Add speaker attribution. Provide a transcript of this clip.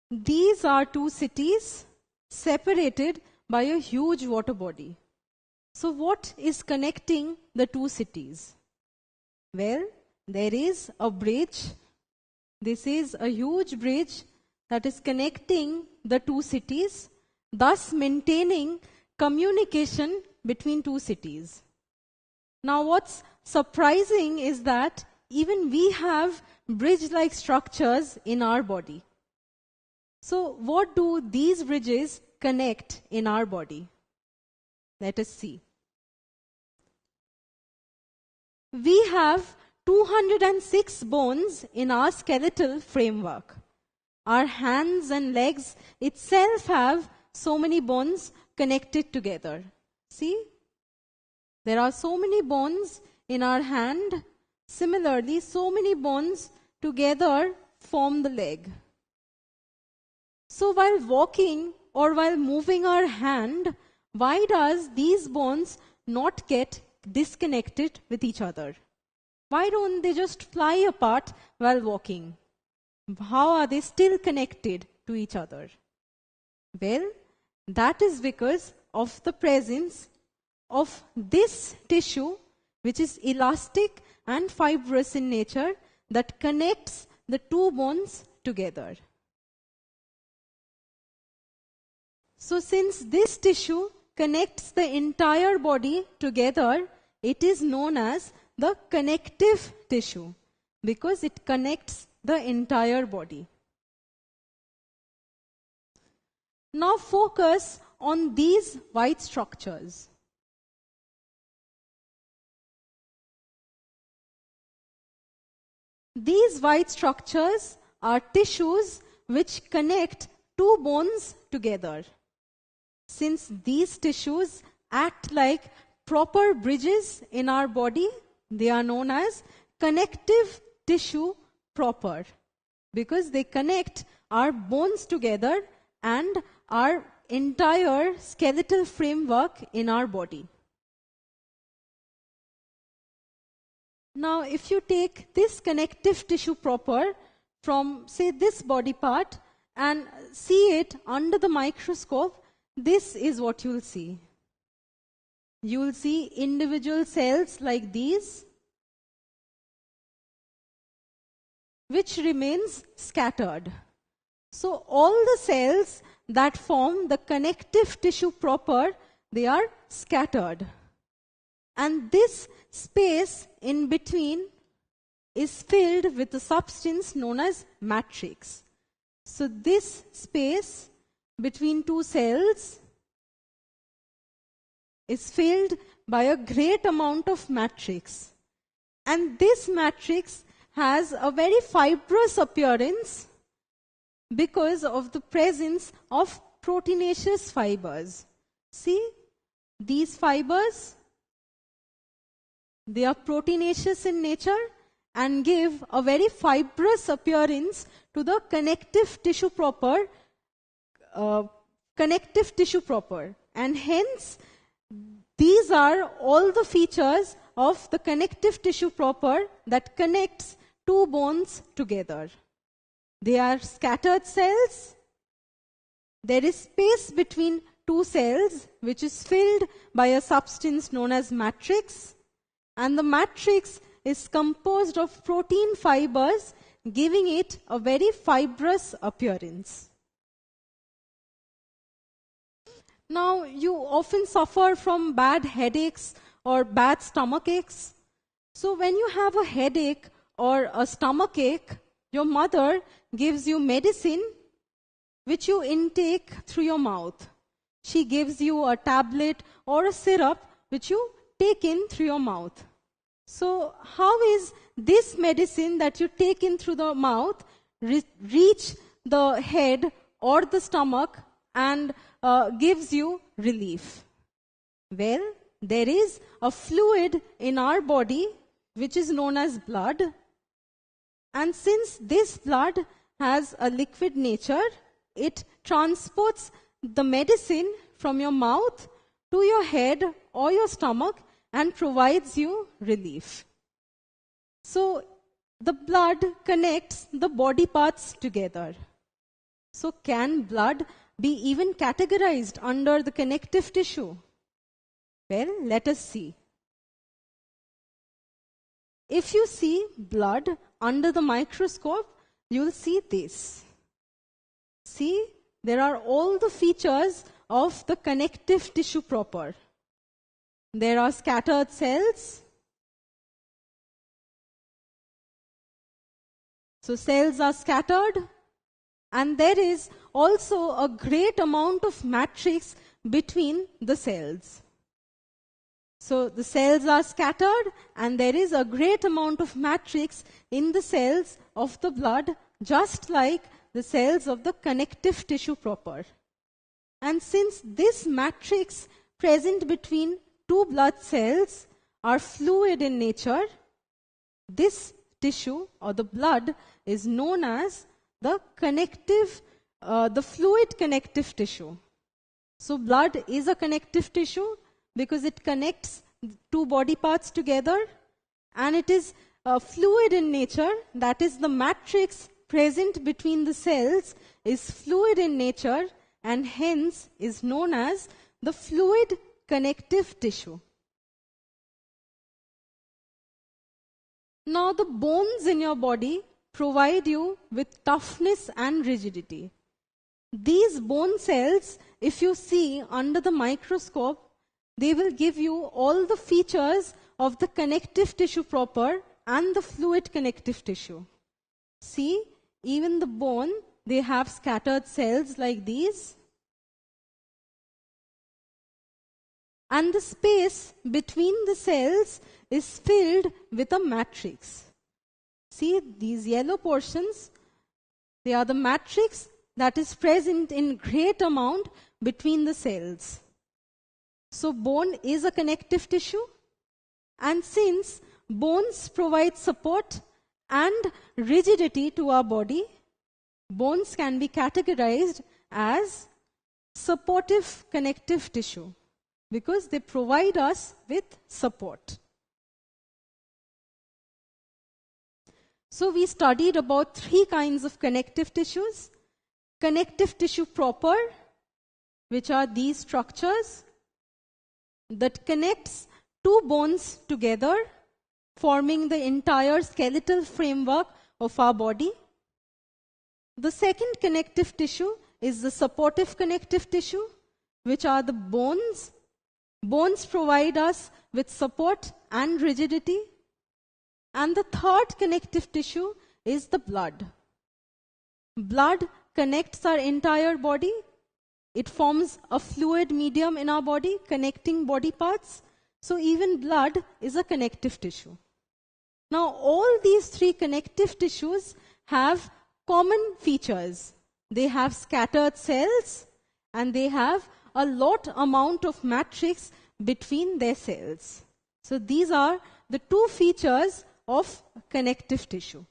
Speaker 1: These are two cities separated by a huge water body. So what is connecting the two cities? Well, there is a bridge. This is a huge bridge that is connecting the two cities, thus maintaining communication between two cities. Now, what's surprising is that even we have bridge-like structures in our body. So, what do these bridges connect in our body? Let us see. We have 206 bones in our skeletal framework. Our hands and legs itself have so many bones connected together. See? There are so many bones in our hand. Similarly, so many bones together form the leg. So while walking or while moving our hand, why does these bones not get disconnected with each other? Why don't they just fly apart while walking? How are they still connected to each other? Well, that is because of the presence of this tissue, which is elastic and fibrous in nature, that connects the two bones together. So since this tissue connects the entire body together, it is known as the connective tissue because it connects the entire body. Now focus on these white structures. These white structures are tissues which connect two bones together. Since these tissues act like proper bridges in our body, they are known as connective tissue proper because they connect our bones together and our entire skeletal framework in our body. Now, if you take this connective tissue proper from, say, this body part and see it under the microscope, this is what you'll see. You will see individual cells like these, which remains scattered. So all the cells that form the connective tissue proper, they are scattered. And this space in between is filled with a substance known as matrix. So this space between two cells is filled by a great amount of matrix. And this matrix has a very fibrous appearance because of the presence of proteinaceous fibers. See, these fibers, they are proteinaceous in nature and give a very fibrous appearance to the connective tissue proper, and hence these are all the features of the connective tissue proper that connects two bones together. They are scattered cells. There is space between two cells which is filled by a substance known as matrix, and the matrix is composed of protein fibers, giving it a very fibrous appearance. Now, you often suffer from bad headaches or bad stomach aches. So when you have a headache or a stomach ache, your mother gives you medicine which you intake through your mouth. She gives you a tablet or a syrup which you take in through your mouth. So how is this medicine that you take in through the mouth reach the head or the stomach and gives you relief? Well, there is a fluid in our body which is known as blood. And since this blood has a liquid nature, it transports the medicine from your mouth to your head or your stomach and provides you relief. So the blood connects the body parts together. So can blood be even categorized under the connective tissue? Well, let us see. If you see blood under the microscope, you will see this. See, there are all the features of the connective tissue proper. There are scattered cells. So cells are scattered, and there is also a great amount of matrix between the cells. So the cells are scattered, and there is a great amount of matrix in the cells of the blood, just like the cells of the connective tissue proper. And since this matrix present between two blood cells are fluid in nature, this tissue or the blood is known as the fluid connective tissue. So blood is a connective tissue because it connects two body parts together, and it is fluid in nature. That is, the matrix present between the cells is fluid in nature, and hence is known as the fluid connective tissue. Now, the bones in your body provide you with toughness and rigidity. These bone cells, if you see under the microscope, they will give you all the features of the connective tissue proper and the fluid connective tissue. See, even the bone, they have scattered cells like these. And the space between the cells is filled with a matrix. See, these yellow portions, they are the matrix that is present in great amount between the cells. So bone is a connective tissue, and since bones provide support and rigidity to our body, bones can be categorized as supportive connective tissue because they provide us with support. So we studied about 3 kinds of connective tissues. Connective tissue proper, which are these structures that connects two bones together, forming the entire skeletal framework of our body. The second connective tissue is the supportive connective tissue, which are the bones. Bones provide us with support and rigidity. And the third connective tissue is the blood. Blood connects our entire body. It forms a fluid medium in our body, connecting body parts. So even blood is a connective tissue. Now, all these 3 connective tissues have common features. They have scattered cells, and they have a lot amount of matrix between their cells. So these are the 2 features of connective tissue.